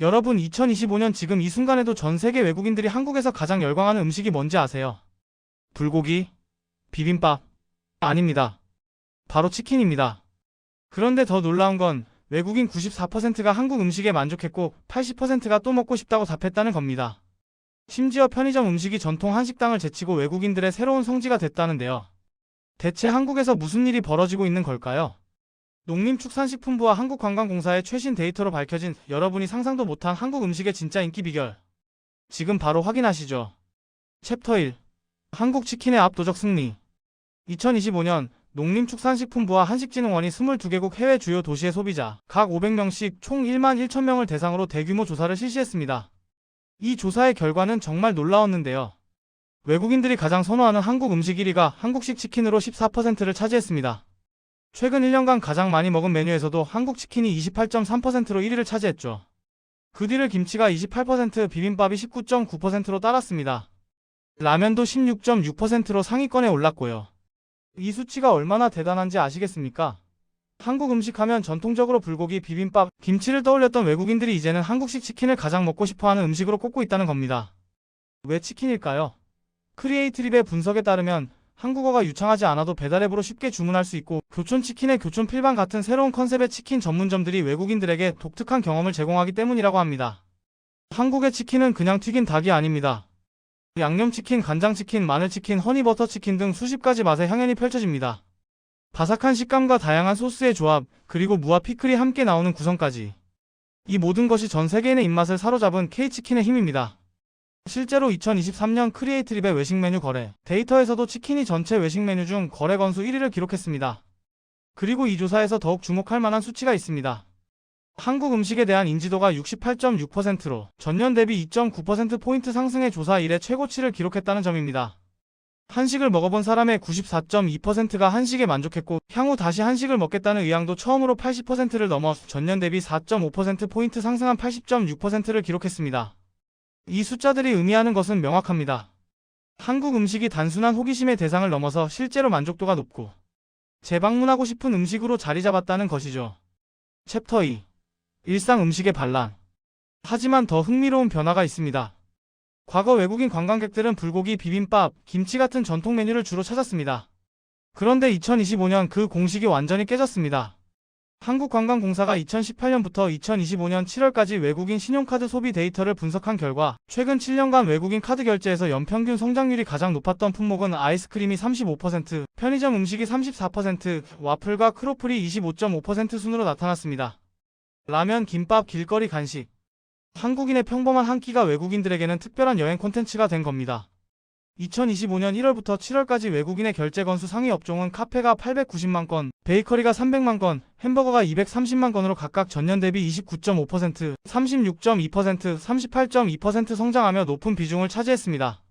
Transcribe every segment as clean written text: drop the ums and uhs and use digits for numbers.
여러분 2025년 지금 이 순간에도 전 세계 외국인들이 한국에서 가장 열광하는 음식이 뭔지 아세요? 불고기? 비빔밥? 아닙니다. 바로 치킨입니다. 그런데 더 놀라운 건 외국인 94%가 한국 음식에 만족했고 80%가 또 먹고 싶다고 답했다는 겁니다. 심지어 편의점 음식이 전통 한식당을 제치고 외국인들의 새로운 성지가 됐다는데요. 대체 한국에서 무슨 일이 벌어지고 있는 걸까요? 농림축산식품부와 한국관광공사의 최신 데이터로 밝혀진 여러분이 상상도 못한 한국 음식의 진짜 인기 비결. 지금 바로 확인하시죠. 챕터 1. 한국 치킨의 압도적 승리. 2025년 농림축산식품부와 한식진흥원이 22개국 해외 주요 도시의 소비자 각 500명씩 총 1만 1천 명을 대상으로 대규모 조사를 실시했습니다. 이 조사의 결과는 정말 놀라웠는데요. 외국인들이 가장 선호하는 한국 음식 1위가 한국식 치킨으로 14%를 차지했습니다. 최근 1년간 가장 많이 먹은 메뉴에서도 한국 치킨이 28.3%로 1위를 차지했죠. 그 뒤를 김치가 28%, 비빔밥이 19.9%로 따랐습니다. 라면도 16.6%로 상위권에 올랐고요. 이 수치가 얼마나 대단한지 아시겠습니까? 한국 음식 하면 전통적으로 불고기, 비빔밥, 김치를 떠올렸던 외국인들이 이제는 한국식 치킨을 가장 먹고 싶어하는 음식으로 꼽고 있다는 겁니다. 왜 치킨일까요? 크리에이트립의 분석에 따르면 한국어가 유창하지 않아도 배달앱으로 쉽게 주문할 수 있고 교촌치킨의 교촌필방 같은 새로운 컨셉의 치킨 전문점들이 외국인들에게 독특한 경험을 제공하기 때문이라고 합니다. 한국의 치킨은 그냥 튀긴 닭이 아닙니다. 양념치킨, 간장치킨, 마늘치킨, 허니버터치킨 등 수십 가지 맛의 향연이 펼쳐집니다. 바삭한 식감과 다양한 소스의 조합, 그리고 무와 피클이 함께 나오는 구성까지. 이 모든 것이 전 세계인의 입맛을 사로잡은 K치킨의 힘입니다. 실제로 2023년 크리에이트립의 외식 메뉴 거래 데이터에서도 치킨이 전체 외식 메뉴 중 거래 건수 1위를 기록했습니다. 그리고 이 조사에서 더욱 주목할 만한 수치가 있습니다. 한국 음식에 대한 인지도가 68.6%로 전년 대비 2.9%포인트 상승해 조사 이래 최고치를 기록했다는 점입니다. 한식을 먹어본 사람의 94.2%가 한식에 만족했고 향후 다시 한식을 먹겠다는 의향도 처음으로 80%를 넘어 전년 대비 4.5%포인트 상승한 80.6%를 기록했습니다. 이 숫자들이 의미하는 것은 명확합니다. 한국 음식이 단순한 호기심의 대상을 넘어서 실제로 만족도가 높고 재방문하고 싶은 음식으로 자리 잡았다는 것이죠. 챕터 2. 일상 음식의 반란. 하지만 더 흥미로운 변화가 있습니다. 과거 외국인 관광객들은 불고기, 비빔밥, 김치 같은 전통 메뉴를 주로 찾았습니다. 그런데 2025년 그 공식이 완전히 깨졌습니다. 한국관광공사가 2018년부터 2025년 7월까지 외국인 신용카드 소비 데이터를 분석한 결과 최근 7년간 외국인 카드 결제에서 연평균 성장률이 가장 높았던 품목은 아이스크림이 35%, 편의점 음식이 34%, 와플과 크로플이 25.5% 순으로 나타났습니다. 라면, 김밥, 길거리 간식. 한국인의 평범한 한 끼가 외국인들에게는 특별한 여행 콘텐츠가 된 겁니다. 2025년 1월부터 7월까지 외국인의 결제 건수 상위 업종은 카페가 890만 건, 베이커리가 300만 건, 햄버거가 230만 건으로 각각 전년 대비 29.5%, 36.2%, 38.2% 성장하며 높은 비중을 차지했습니다.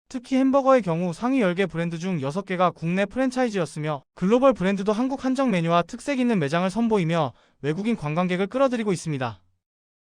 특히 햄버거의 경우 상위 10개 브랜드 중 6개가 국내 프랜차이즈였으며 글로벌 브랜드도 한국 한정 메뉴와 특색 있는 매장을 선보이며 외국인 관광객을 끌어들이고 있습니다.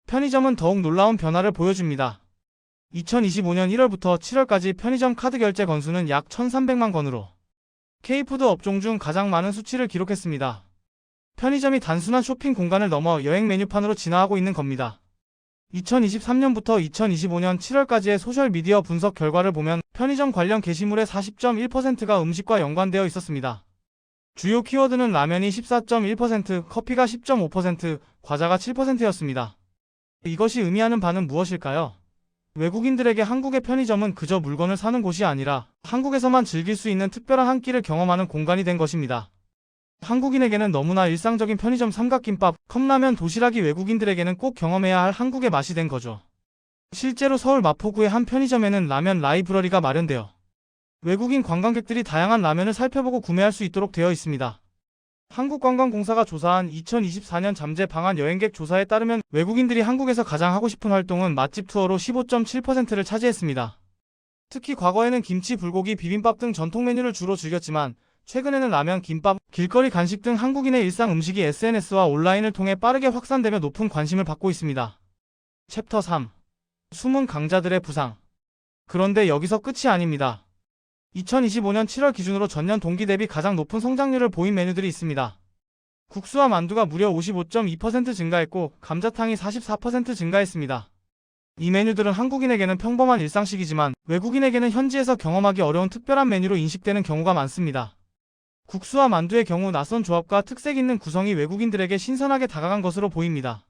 편의점은 더욱 놀라운 변화를 보여줍니다. 2025년 1월부터 7월까지 편의점 카드 결제 건수는 약 1,300만 건으로 K푸드 업종 중 가장 많은 수치를 기록했습니다. 편의점이 단순한 쇼핑 공간을 넘어 여행 메뉴판으로 진화하고 있는 겁니다. 2023년부터 2025년 7월까지의 소셜미디어 분석 결과를 보면 편의점 관련 게시물의 40.1%가 음식과 연관되어 있었습니다. 주요 키워드는 라면이 14.1%, 커피가 10.5%, 과자가 7%였습니다. 이것이 의미하는 바는 무엇일까요? 외국인들에게 한국의 편의점은 그저 물건을 사는 곳이 아니라 한국에서만 즐길 수 있는 특별한 한 끼를 경험하는 공간이 된 것입니다. 한국인에게는 너무나 일상적인 편의점 삼각김밥, 컵라면, 도시락이 외국인들에게는 꼭 경험해야 할 한국의 맛이 된 거죠. 실제로 서울 마포구의 한 편의점에는 라면 라이브러리가 마련되어 외국인 관광객들이 다양한 라면을 살펴보고 구매할 수 있도록 되어 있습니다. 한국관광공사가 조사한 2024년 잠재 방한 여행객 조사에 따르면 외국인들이 한국에서 가장 하고 싶은 활동은 맛집 투어로 15.7%를 차지했습니다. 특히 과거에는 김치, 불고기, 비빔밥 등 전통 메뉴를 주로 즐겼지만 최근에는 라면, 김밥, 길거리 간식 등 한국인의 일상 음식이 SNS와 온라인을 통해 빠르게 확산되며 높은 관심을 받고 있습니다. 챕터 3. 숨은 강자들의 부상. 그런데 여기서 끝이 아닙니다. 2025년 7월 기준으로 전년 동기 대비 가장 높은 성장률을 보인 메뉴들이 있습니다. 국수와 만두가 무려 55.2% 증가했고 감자탕이 44% 증가했습니다. 이 메뉴들은 한국인에게는 평범한 일상식이지만 외국인에게는 현지에서 경험하기 어려운 특별한 메뉴로 인식되는 경우가 많습니다. 국수와 만두의 경우 낯선 조합과 특색 있는 구성이 외국인들에게 신선하게 다가간 것으로 보입니다.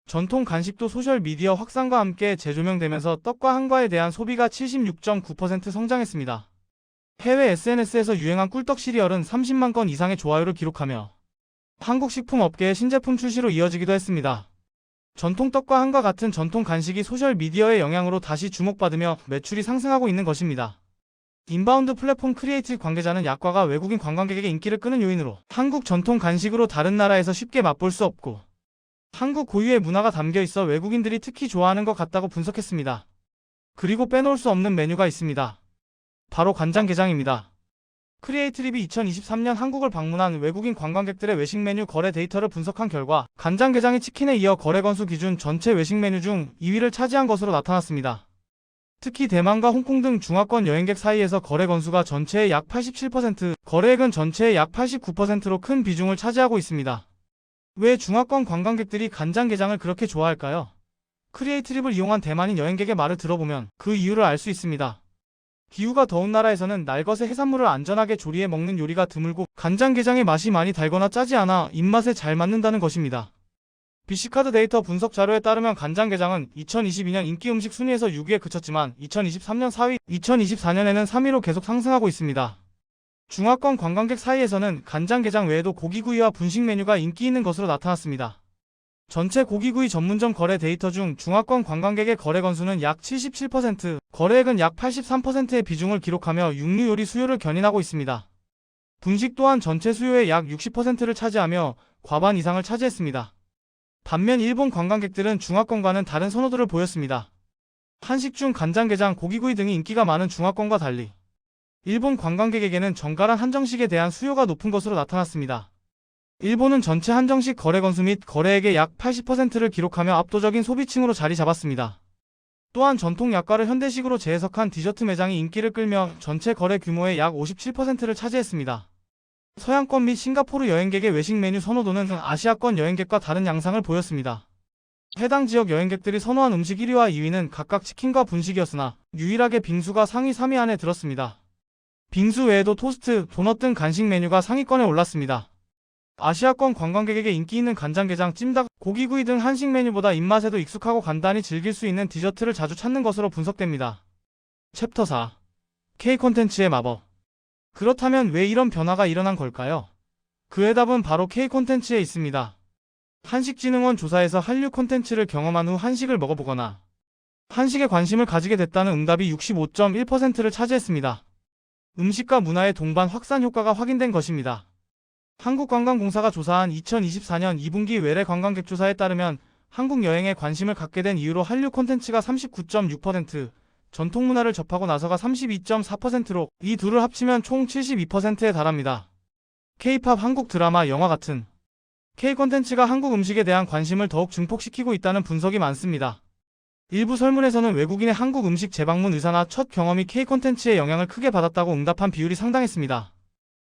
전통 간식도 소셜미디어 확산과 함께 재조명되면서 떡과 한과에 대한 소비가 76.9% 성장했습니다. 해외 SNS에서 유행한 꿀떡 시리얼은 30만 건 이상의 좋아요를 기록하며 한국 식품업계의 신제품 출시로 이어지기도 했습니다. 전통 떡과 한과 같은 전통 간식이 소셜미디어의 영향으로 다시 주목받으며 매출이 상승하고 있는 것입니다. 인바운드 플랫폼 크리에이티브 관계자는 약과가 외국인 관광객에게 인기를 끄는 요인으로 한국 전통 간식으로 다른 나라에서 쉽게 맛볼 수 없고 한국 고유의 문화가 담겨 있어 외국인들이 특히 좋아하는 것 같다고 분석했습니다. 그리고 빼놓을 수 없는 메뉴가 있습니다. 바로 간장게장입니다. 크리에이트립이 2023년 한국을 방문한 외국인 관광객들의 외식 메뉴 거래 데이터를 분석한 결과 간장게장이 치킨에 이어 거래 건수 기준 전체 외식 메뉴 중 2위를 차지한 것으로 나타났습니다. 특히 대만과 홍콩 등 중화권 여행객 사이에서 거래 건수가 전체의 약 87%, 거래액은 전체의 약 89%로 큰 비중을 차지하고 있습니다. 왜 중화권 관광객들이 간장게장을 그렇게 좋아할까요? 크리에이트립을 이용한 대만인 여행객의 말을 들어보면 그 이유를 알 수 있습니다. 기후가 더운 나라에서는 날것의 해산물을 안전하게 조리해 먹는 요리가 드물고 간장게장의 맛이 많이 달거나 짜지 않아 입맛에 잘 맞는다는 것입니다. 비씨카드 데이터 분석 자료에 따르면 간장게장은 2022년 인기 음식 순위에서 6위에 그쳤지만 2023년 4위, 2024년에는 3위로 계속 상승하고 있습니다. 중화권 관광객 사이에서는 간장게장 외에도 고기구이와 분식 메뉴가 인기 있는 것으로 나타났습니다. 전체 고기구이 전문점 거래 데이터 중 중화권 관광객의 거래 건수는 약 77%, 거래액은 약 83%의 비중을 기록하며 육류 요리 수요를 견인하고 있습니다. 분식 또한 전체 수요의 약 60%를 차지하며 과반 이상을 차지했습니다. 반면 일본 관광객들은 중화권과는 다른 선호도를 보였습니다. 한식 중 간장게장, 고기구이 등이 인기가 많은 중화권과 달리 일본 관광객에게는 정갈한 한정식에 대한 수요가 높은 것으로 나타났습니다. 일본은 전체 한정식 거래 건수 및 거래액의 약 80%를 기록하며 압도적인 소비층으로 자리 잡았습니다. 또한 전통 약과를 현대식으로 재해석한 디저트 매장이 인기를 끌며 전체 거래 규모의 약 57%를 차지했습니다. 서양권 및 싱가포르 여행객의 외식 메뉴 선호도는 아시아권 여행객과 다른 양상을 보였습니다. 해당 지역 여행객들이 선호한 음식 1위와 2위는 각각 치킨과 분식이었으나 유일하게 빙수가 상위 3위 안에 들었습니다. 빙수 외에도 토스트, 도넛 등 간식 메뉴가 상위권에 올랐습니다. 아시아권 관광객에게 인기 있는 간장게장, 찜닭, 고기구이 등 한식 메뉴보다 입맛에도 익숙하고 간단히 즐길 수 있는 디저트를 자주 찾는 것으로 분석됩니다. 챕터 4. K 콘텐츠의 마법. 그렇다면 왜 이런 변화가 일어난 걸까요? 그의 답은 바로 K 콘텐츠에 있습니다. 한식진흥원 조사에서 한류 콘텐츠를 경험한 후 한식을 먹어보거나 한식에 관심을 가지게 됐다는 응답이 65.1%를 차지했습니다. 음식과 문화의 동반 확산 효과가 확인된 것입니다. 한국관광공사가 조사한 2024년 2분기 외래 관광객 조사에 따르면 한국 여행에 관심을 갖게 된 이유로 한류 콘텐츠가 39.6%, 전통문화를 접하고 나서가 32.4%로 이 둘을 합치면 총 72%에 달합니다. K-팝, 한국 드라마, 영화 같은 K 콘텐츠가 한국 음식에 대한 관심을 더욱 증폭시키고 있다는 분석이 많습니다. 일부 설문에서는 외국인의 한국 음식 재방문 의사나 첫 경험이 K 콘텐츠의 영향을 크게 받았다고 응답한 비율이 상당했습니다.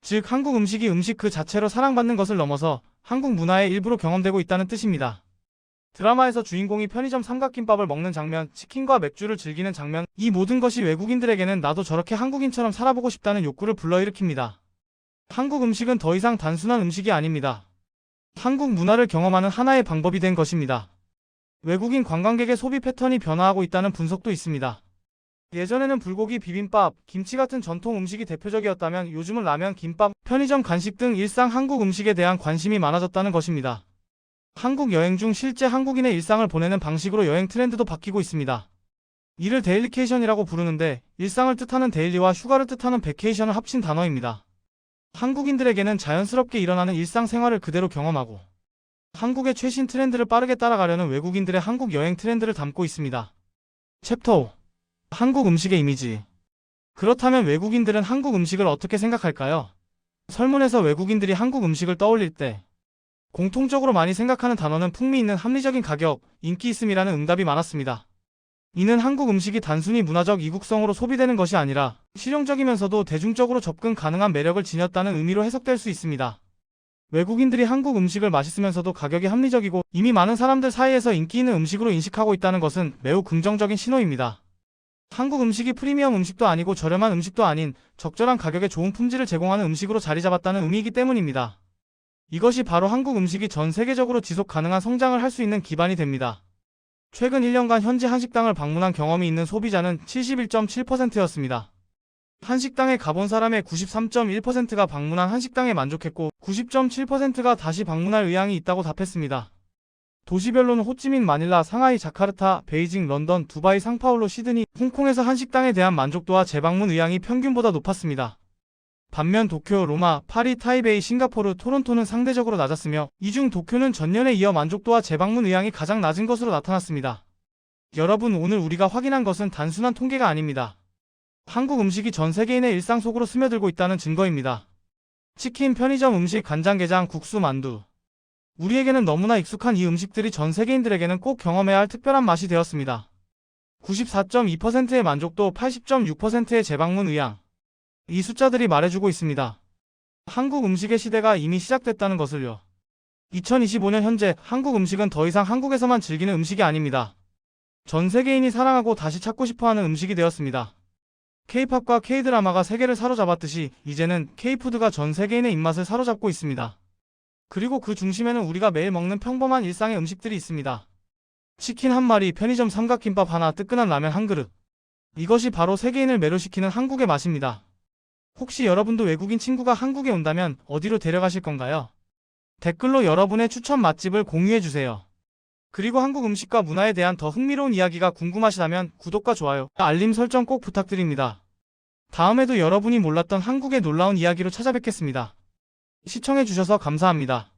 즉 한국 음식이 음식 그 자체로 사랑받는 것을 넘어서 한국 문화의 일부로 경험되고 있다는 뜻입니다. 드라마에서 주인공이 편의점 삼각김밥을 먹는 장면, 치킨과 맥주를 즐기는 장면, 이 모든 것이 외국인들에게는 나도 저렇게 한국인처럼 살아보고 싶다는 욕구를 불러일으킵니다. 한국 음식은 더 이상 단순한 음식이 아닙니다. 한국 문화를 경험하는 하나의 방법이 된 것입니다. 외국인 관광객의 소비 패턴이 변화하고 있다는 분석도 있습니다. 예전에는 불고기, 비빔밥, 김치 같은 전통 음식이 대표적이었다면 요즘은 라면, 김밥, 편의점 간식 등 일상 한국 음식에 대한 관심이 많아졌다는 것입니다. 한국 여행 중 실제 한국인의 일상을 보내는 방식으로 여행 트렌드도 바뀌고 있습니다. 이를 데일리케이션이라고 부르는데 일상을 뜻하는 데일리와 휴가를 뜻하는 베케이션을 합친 단어입니다. 한국인들에게는 자연스럽게 일어나는 일상생활을 그대로 경험하고 한국의 최신 트렌드를 빠르게 따라가려는 외국인들의 한국 여행 트렌드를 담고 있습니다. 챕터 5. 한국 음식의 이미지. 그렇다면 외국인들은 한국 음식을 어떻게 생각할까요? 설문에서 외국인들이 한국 음식을 떠올릴 때 공통적으로 많이 생각하는 단어는 풍미 있는, 합리적인 가격, 인기 있음이라는 응답이 많았습니다. 이는 한국 음식이 단순히 문화적 이국성으로 소비되는 것이 아니라 실용적이면서도 대중적으로 접근 가능한 매력을 지녔다는 의미로 해석될 수 있습니다. 외국인들이 한국 음식을 맛있으면서도 가격이 합리적이고 이미 많은 사람들 사이에서 인기 있는 음식으로 인식하고 있다는 것은 매우 긍정적인 신호입니다. 한국 음식이 프리미엄 음식도 아니고 저렴한 음식도 아닌 적절한 가격에 좋은 품질을 제공하는 음식으로 자리 잡았다는 의미이기 때문입니다. 이것이 바로 한국 음식이 전 세계적으로 지속 가능한 성장을 할 수 있는 기반이 됩니다. 최근 1년간 현지 한식당을 방문한 경험이 있는 소비자는 71.7%였습니다. 한식당에 가본 사람의 93.1%가 방문한 한식당에 만족했고 90.7%가 다시 방문할 의향이 있다고 답했습니다. 도시별로는 호치민, 마닐라, 상하이, 자카르타, 베이징, 런던, 두바이, 상파울루, 시드니, 홍콩에서 한식당에 대한 만족도와 재방문 의향이 평균보다 높았습니다. 반면 도쿄, 로마, 파리, 타이베이, 싱가포르, 토론토는 상대적으로 낮았으며 이 중 도쿄는 전년에 이어 만족도와 재방문 의향이 가장 낮은 것으로 나타났습니다. 여러분, 오늘 우리가 확인한 것은 단순한 통계가 아닙니다. 한국 음식이 전 세계인의 일상 속으로 스며들고 있다는 증거입니다. 치킨, 편의점 음식, 간장게장, 국수, 만두. 우리에게는 너무나 익숙한 이 음식들이 전 세계인들에게는 꼭 경험해야 할 특별한 맛이 되었습니다. 94.2%의 만족도, 80.6%의 재방문 의향. 이 숫자들이 말해주고 있습니다. 한국 음식의 시대가 이미 시작됐다는 것을요. 2025년 현재 한국 음식은 더 이상 한국에서만 즐기는 음식이 아닙니다. 전 세계인이 사랑하고 다시 찾고 싶어하는 음식이 되었습니다. K-팝과 K-드라마가 세계를 사로잡았듯이 이제는 K-푸드가 전 세계인의 입맛을 사로잡고 있습니다. 그리고 그 중심에는 우리가 매일 먹는 평범한 일상의 음식들이 있습니다. 치킨 한 마리, 편의점 삼각김밥 하나, 뜨끈한 라면 한 그릇. 이것이 바로 세계인을 매료시키는 한국의 맛입니다. 혹시 여러분도 외국인 친구가 한국에 온다면 어디로 데려가실 건가요? 댓글로 여러분의 추천 맛집을 공유해주세요. 그리고 한국 음식과 문화에 대한 더 흥미로운 이야기가 궁금하시다면 구독과 좋아요, 알림 설정 꼭 부탁드립니다. 다음에도 여러분이 몰랐던 한국의 놀라운 이야기로 찾아뵙겠습니다. 시청해주셔서 감사합니다.